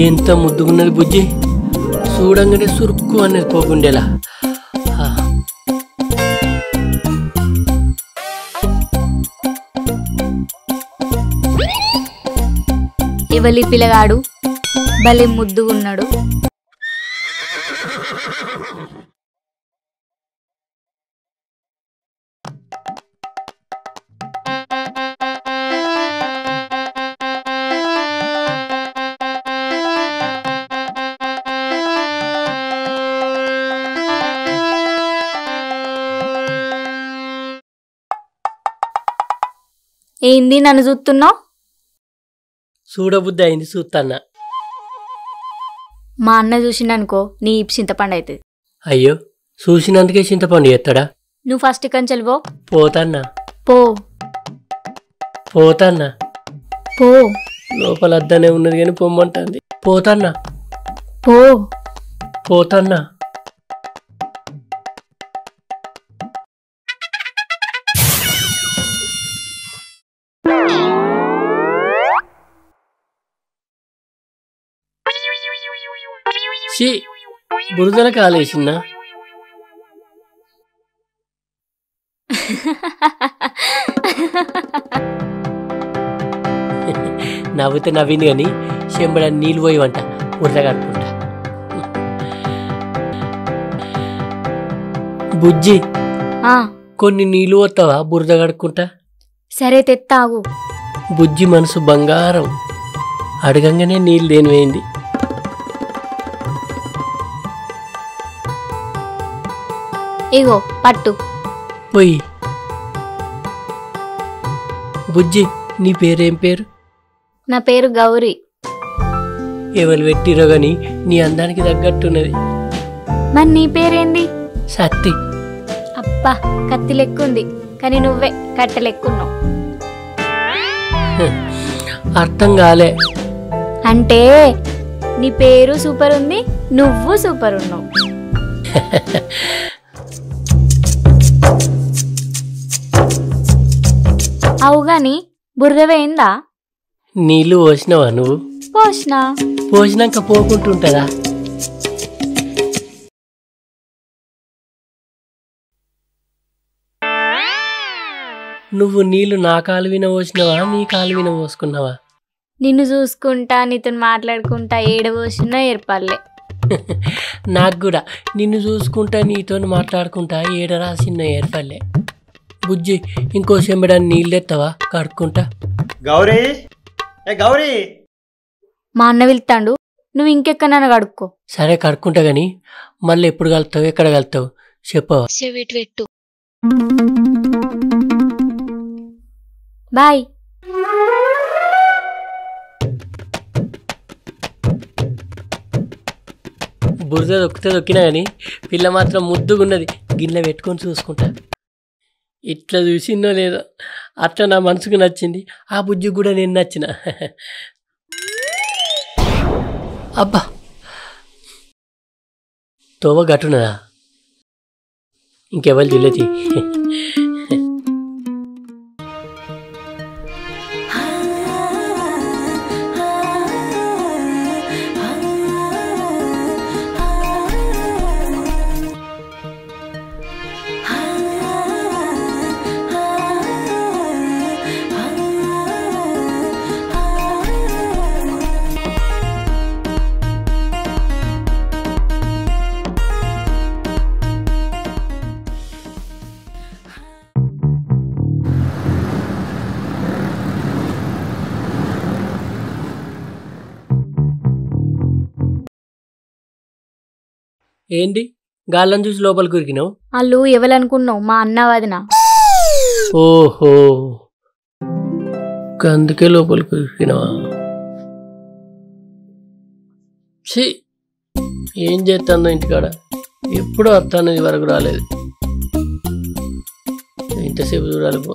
ఎంత ముద్దుగున్నది బుజ్జి, చూడంగానే సురుక్కు అనేది పోకుండేలా. ఎవలి పిల్లగాడు భలే ముద్దుగున్నాడు. ఏంది నన్ను చూస్తున్నావు? చూడబుద్ధి అయింది చూస్తాన్నా. మా అన్న చూసిండనుకో నీ చింతపండు అవుతుంది. అయ్యో, చూసినందుకే చింతపండు ఎత్తడా? నువ్వు ఫస్ట్ కంచెలు పో. పోతాన్నా. పో పోతాన్నా. పో. లోపల అద్దనే ఉన్నది కానీ పొమ్మంటుంది. పోతాన్నా. పో. పోతాన్నా. బురదల కాలేసిన్నా. నవ్వుతే నవ్వింది కానీ చెంబడ నీళ్ళు పోయివంట బురద కట్టుకుంటా. బుజ్జి, కొన్ని నీళ్ళు పోతావా బురద కడుక్కుంటా? సరే తెత్తావు. బుజ్జి మనసు బంగారం, అడగంగానే నీళ్ళు దేనివేయింది. ఇగో పట్టు. పోయి. బుజ్జి, నీ పేరేం పేరు? నా పేరు గౌరీ. ఎవరు పెట్టిరో గాని నీ అందానికి తగ్గట్టున్నది. మరి నీ పేరేంది? సత్తి. అబ్బా, కత్తి లెక్కుంది కానీ నువ్వే కట్టె లెక్కున్నావు. అర్థం కాలే. అంటే నీ పేరు సూపర్ ఉంది, నువ్వు సూపర్ ఉన్నావు. అవు గాని బురద వేయిందా? నీళ్ళు పోసినావా నువ్వు? పోసినా. పోసినాక పోకుంటుంటదా? నువ్వు నీళ్లు నా కాలువిన పోసినావా నీ కాలువిన పోసుకున్నావా? నిన్ను చూసుకుంటా నీతో మాట్లాడుకుంటా ఏడ పోసినా ఏర్పడలే. నాకు కూడా నిన్ను చూసుకుంటా నీతో మాట్లాడుకుంటా ఏడ రాసిన ఏర్పడలే. బుజ్జి, ఇంకో చెంబడాన్ని నీళ్ళు ఎత్తావా కడుక్కుంటా? గౌరీ, ఏ గౌరీ. మా అన్న వెళ్తాడు, నువ్వు ఇంకెక్కడన్నా కడుక్కో. సరే కడుక్కుంటా గాని మళ్ళీ ఎప్పుడు కలుతావు, ఎక్కడ కలుతావు చెప్పవా? పెట్టు. బాయ్. బురద దొక్కినా గాని పిల్ల మాత్రం ముద్దుగున్నది. గిన్నె పెట్టుకొని చూసుకుంటా. ఇట్లా చూసిందో లేదో అట్లా నా మనసుకు నచ్చింది. ఆ బుజ్జి కూడా నేను నచ్చిన. అబ్బా, తోవ గట్టున్నదా? ఇంకెవరు చూడలేదు. ఏంటి గాళ్ళని చూసి లోపలికి ఉరికినావు? వాళ్ళు ఎవరనుకున్నావు? మా అన్న వదిన. ఓహో, అందుకే లోపలికి ఉరికినావా? ఏం చేస్తాను ఇంటికాడ, ఎప్పుడు వస్తాను వరకు రాలేదు. ఇంతసేపు చూడాలి పో.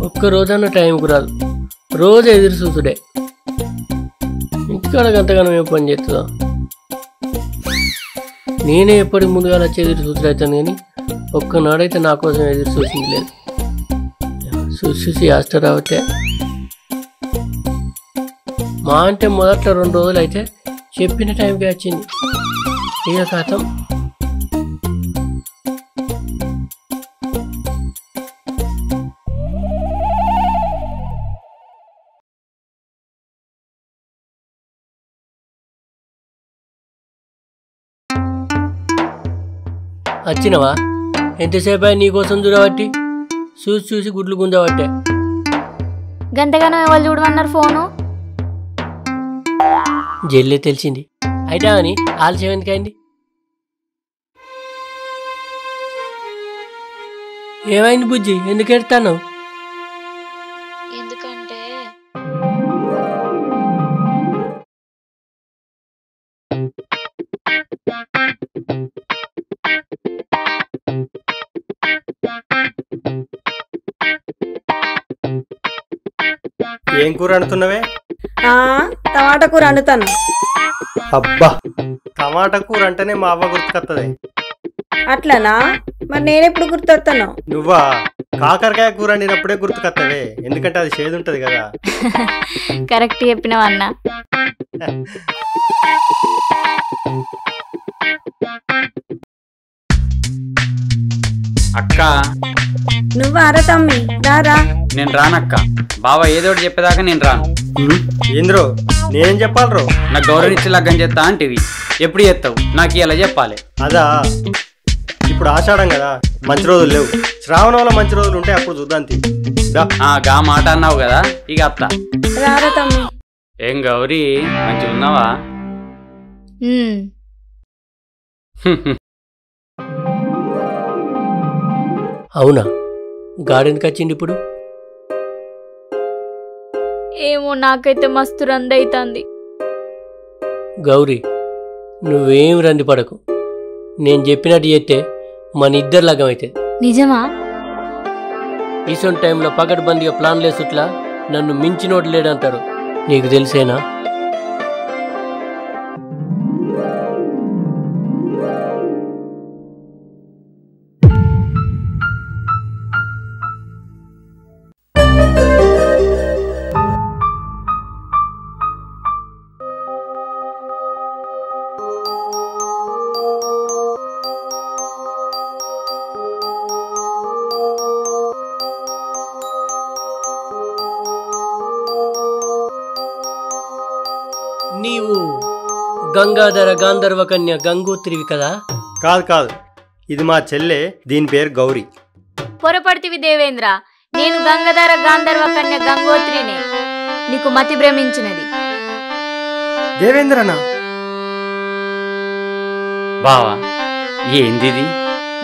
ఒక్క రోజన్నా టైంకు రాదు, రోజు ఎదురు చూసుడే. ఇంటికాడ గంతగానం ఏం పని చేస్తుందా? నేనే ఎప్పటికి ముందుగా వచ్చి ఎదురు చూసుడు అవుతాను కానీ ఒక్కనాడైతే నా కోసం ఎదురు చూసింది లేదు. చూసి ఆస్టర్ రావతే మా అంటే మొదట్లో 2 రోజులు అయితే చెప్పిన టైంకి వచ్చింది. ఇక కథం. వచ్చినవా? ఎంతసేపు అయి నీకోసం చూడబట్టి చూసి గుడ్లు గుంజబట్టే. గంటగానో ఎవరు చూడమన్నారు ఫోను? జల్లే తెలిసింది. అయితే అని ఆలస్యం ఎందుకైంది? ఏమైంది బుజ్జి, ఎందుకు ఎడతాను? ఎందుకంటే ఏం కూర వండుతున్నవే? టమాటా కూర వండుతాను. అబ్బా, టమాటా కూర అంటేనే మా అవ్వ గుర్తుకొత్తది. అట్లనా? మరి నేనెప్పుడు గుర్తొస్తాను? నువ్వా? కాకరకాయ కూర వండినప్పుడే గుర్తుకొత్తవే, ఎందుకంటే అది చేదు ఉంటది కదా. కరెక్ట్ చెప్పినవన్నా. అక్క నువ్వు అర తమ్మి రారా. నేను రానక్క. బావ ఏదోటి చెప్పేదాకా నేను రాను. ఏంద్రో నేనేం చెప్పాలరో? నాకు గౌరవించి లగ్గం చేస్తా అంటివి, ఎప్పుడు చేస్తావు? నాకు ఇలా చెప్పాలి. అదా, ఇప్పుడు ఆషాఢం కదా, మంచి రోజులు లేవు. శ్రావణంలో మంచి రోజులు ఉంటే అప్పుడు చూద్దాం. గా మాట అన్నావు కదా, ఇక అత్త. రారా తమ్మి. ఏం గౌరీ, మంచిగా ఉన్నావా? అవునా? గార్డెన్కి వచ్చింది ఇప్పుడు? ఏమో, నాకైతే మస్తు రందైతుంది. గౌరీ, నువ్వేం రంది పడకు. నేను చెప్పినట్టు చేస్తే మన ఇద్దరు లగ్గం అవుతుంది. నిజమా? ఈసొంటి టైంలో పకడ్బందీగా ప్లాన్ లేసుట్లా నన్ను మించినోడు లేడంటారు. నీకు తెలిసేనా? నీవు గంగాధర గాంధర్వ కన్య గంగోత్రివి కదా? కాదు కాదు, ఇది మా చెల్లె, దీని పేరు గౌరీ. పొరపడితివి దేవేంద్ర, నేను గంగాధర గాంధర్వ కన్య గంగోత్రినే. నీకు మతి భ్రమించినది. దేవేంద్రనా? బావా ఏంది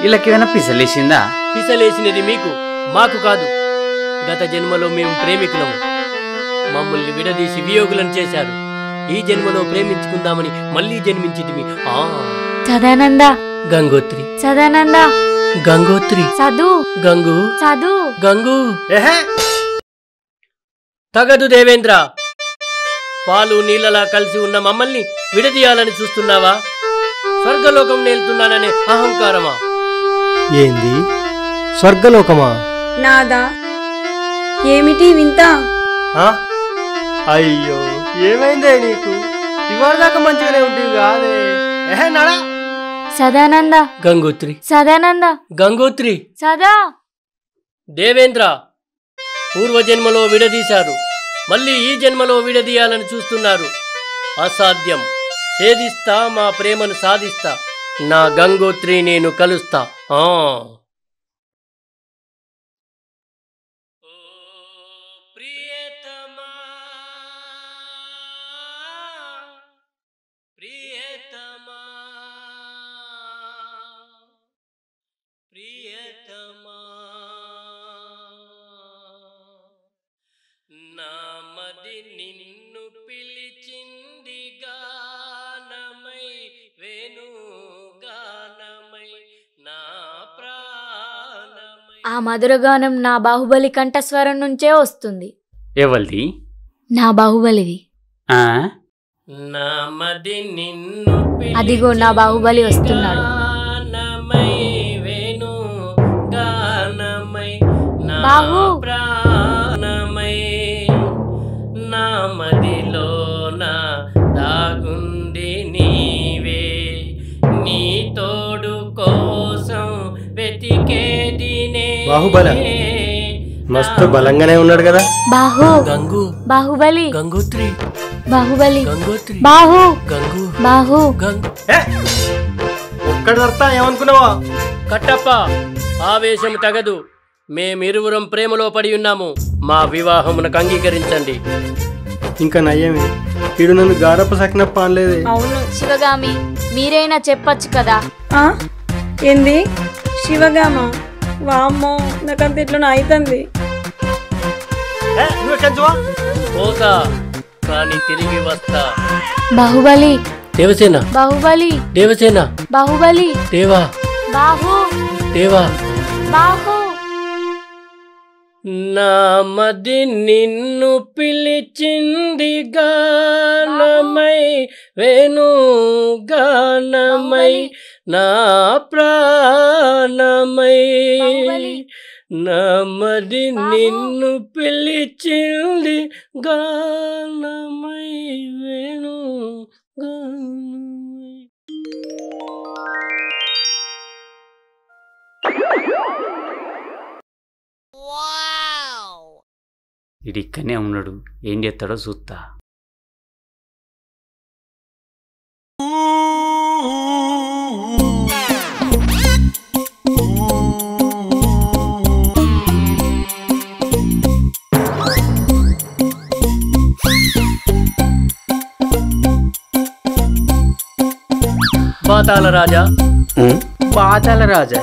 వీళ్ళకేమైనా పిసలేసిందా? పిసలేసినది మీకు, మాకు కాదు. గత జన్మలో మేము ప్రేమికులము. మమ్మల్ని విడదీసి వియోగులను చేశారు. ఈ జన్మలో ప్రేమించుకుందామని మళ్ళీ జన్మించితిమి. సదానంద గంగోత్రి, సదానంద గంగోత్రి, సదు గంగు, సదు గంగు. ఏహే, తగదు దేవేంద్ర. పాలు నీళ్ళలా కలిసి ఉన్న మమ్మల్ని విడదీయాలని చూస్తున్నావా? స్వర్గలోకం నేలుతున్నాననే అహంకారమా? ఏంది స్వర్గలోకమా? నాదా, ఏమిటి వింత? అయ్యో, ఏమైందే నీకు? ఇవాళ దాకా మంచిగానే ఉంటుంది కాదే. ఏహే నడా. సదానంద, గంగోత్రి, సదానంద, గంగోత్రి, సదా. దేవేంద్ర, పూర్వజన్మలో విడదీశారు, మళ్ళీ ఈ జన్మలో విడదీయాలని చూస్తున్నారు. అసాధ్యం. ఛేదిస్తా, మా ప్రేమను సాధిస్తా. నా గంగోత్రి నేను కలుస్తా. నామది నిన్ను పిలిచింది గానమై, వేణు గానమై, నా ప్రాణమై. ఆ మధురగానం నా బాహుబలి కంఠస్వరం నుంచే వస్తుంది. ఎవరిది? నా బాహుబలిది. నామది నిన్ను అదిగో నా బాహుబలి వస్తున్నాడు. గానమై, వేణు గానమై, నా బాహు. ప్రాణమై, నామదిలో బాహుబలి మస్తు బలంగానే ఉన్నాడు కదా. బాహు గంగు బాహుబలి గంగోత్రి బాహుబలి గంగోత్రి బాహు గంగు బాహు గంగు. ఒక్కడి దొరతా ఏమనుకున్నావా? కట్టప్ప, ఆవేశం తగదు. మేమిరువురం ప్రేమలో పడి ఉన్నాము. మా వివాహమునకు అంగీకరించండి. ఇంకా నయ్యమే, వీడు నన్ను గారప్ప సకినప్ప అనలేదే. అవును. శివగామి మీరైనా చెప్పొచ్చు కదా. ఆ? ఏంది శివగామ? వామ్మో, నాకంత ఇట్లా అవుతుంది. పోతా కానీ తిరిగి వస్తా. బాహుబలి దేవసేన బాహుబలి దేవసేన బాహుబలి దేవా బాహు దేవా. బాహు నామది నిన్ను పిలిచింది గానమై, వేణు గానమై, నా ప్రాణమై. బాహుబలి. నామది బాహు. నిన్ను పిలిచింది గానమై, వేణు గానమై. ఇది ఇక్కడనే ఉన్నాడు, ఏం చేస్తాడో చూస్తా. పాతాళ రాజా, పాతాళ రాజా,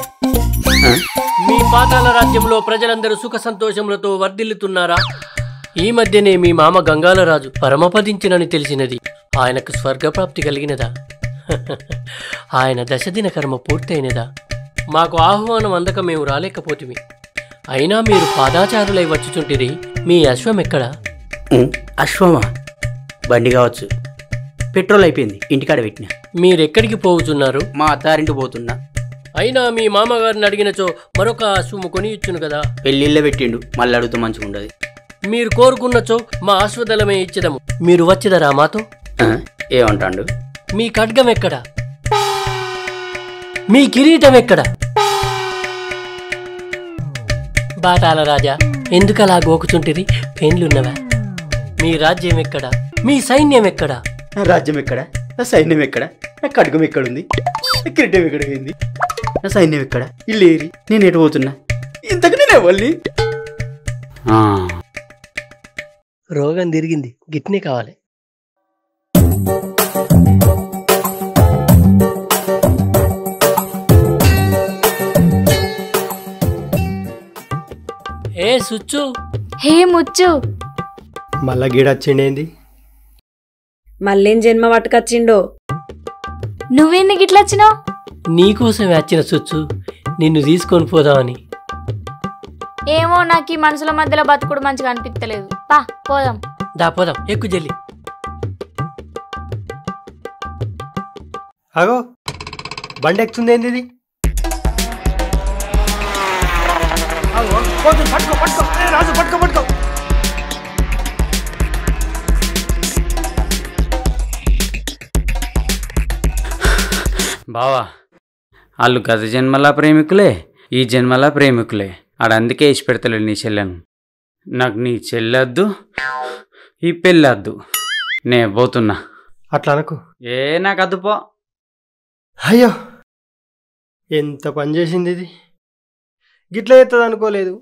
మీ పాతాళ రాజ్యంలో ప్రజలందరూ సుఖ సంతోషములతో వర్ధిల్లుతున్నారా? ఈ మధ్యనే మీ మామ గంగాలరాజు పరమపదించినని తెలిసినది. ఆయనకు స్వర్గప్రాప్తి కలిగినదా? ఆయన దశదిన కర్మ పూర్తయినదా? మాకు ఆహ్వానం అందక మేము రాలేకపోతిమి. అయినా మీరు పాదాచారులై వచ్చుచుంటిరి. మీ అశ్వం ఎక్కడా? అశ్వమా? బండి కావచ్చు, పెట్రోల్ అయిపోయింది, ఇంటికాడ పెట్టిన. మీరెక్కడికి పోవుచున్నారు? మా అత్తారింటి పోతున్నా. అయినా మీ మామగారిని అడిగినచో మరొక అశ్వము కొని ఇచ్చును కదా. పెళ్ళిళ్ళ పెట్టిండు, మళ్ళీ అడుగుతూ మంచిగా ఉండదు. మీరు కోరుకున్నచో మా అశ్వదళమే ఇచ్చదము. మీరు వచ్చేదరా మాతో? ఏమంటాడు? మీ ఖడ్గం ఎక్కడా? మీ కిరీటం ఎక్కడా? బాటాల రాజా, ఎందుకలా గోకుచుంటిరి? పెండ్లున్నవా? మీ రాజ్యం ఎక్కడా? మీ సైన్యం ఎక్కడా? నా రాజ్యం ఎక్కడ? నా సైన్యం ఎక్కడ? నా ఖడ్గం ఎక్కడుంది? నా కిరీటం ఎక్కడ పోయింది? నా సైన్యం ఎక్కడ? ఇల్లేరి, నేను ఎటు పోతున్నా? ఇంతకు నేను ఎవరిని? రోగం తిరిగింది, గిట్నే కావాలి. ఏ సుచ్చు, హే ముచ్చు, మళ్ళా గీడొచ్చిండేంది? మళ్ళేం జన్మ పట్టుకొచ్చిండో? నువ్వెందుకు ఇట్లా వచ్చినావు? నీకోసమే వచ్చిన సుచ్చు, నిన్ను తీసుకొని పోదామని. ఏమో, నాకు ఈ మనుషుల మధ్యలో బతుకుడు మంచిగా అనిపించలేదు. పా పోదాం. దా పోదాం, ఎక్కు జల్లి. అగో బండి ఎక్కుతుంది, ఏంది ఇది? రాజు పట్టుకో పట్టుకో. బావా, వాళ్ళు గత జన్మలా ప్రేమికులే, ఈ జన్మలా ప్రేమికులే. ఆడందుకే ఇచ్చి పెడతలేడు నీ చెల్లెను. నాకు నీ చెల్లెద్దు, ఈ పెళ్ళొద్దు. నే పోతున్నా. అట్లా అనకు. నాకు అద్దుపో. అయ్యో, ఎంత పని చేసింది ఇది. గిట్లా చేస్తుంది అనుకోలేదు.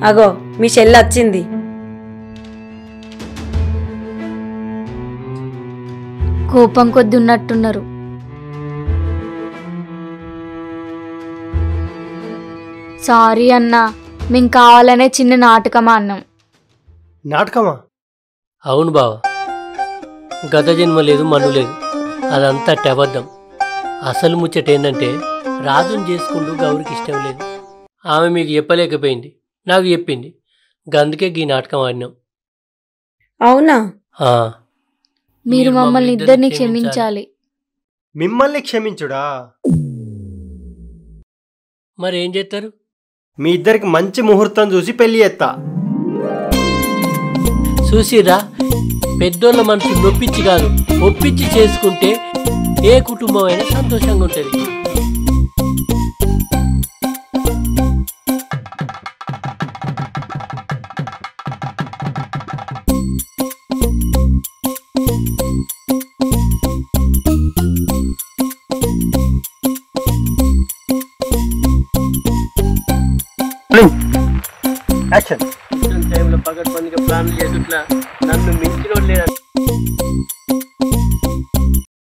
అగో మీ చెల్లి వచ్చింది. కోపం కొద్ది ఉన్నట్టున్నారు. సారీ అన్నా, మేము కావాలనే చిన్న నాటకమా అన్నాం. నాటకమా? అవును బావ, గత జన్మ లేదు, మన్ను లేదు, అదంతా అబద్ధం. అసలు ముచ్చట ఏంటంటే రాజుని చేసుకుంటూ గౌరికి ఇష్టం లేదు. ఆమె మీకు చెప్పలేకపోయింది, నాకు చెప్పింది. గందుకే ఈ నాటకం ఆడినాం. అవునా? ఆ, మీరు మమ్మల్ని ఇద్దరిని క్షమించాలి. మిమ్మల్ని క్షమించుడా? మరేం చేస్తారు? మీ ఇద్దరికి మంచి ముహూర్తం చూసి పెళ్లి చేస్తా. చూసిరా, పెద్దోళ్ళ మనసు నొప్పించి కాదు ఒప్పించి చేసుకుంటే ఏ కుటుంబం అయినా సంతోషంగా ఉంటుంది. యాక్షన్ టైంలో పగడ్బందీగా ప్లాన్ చేసుట్లా నన్ను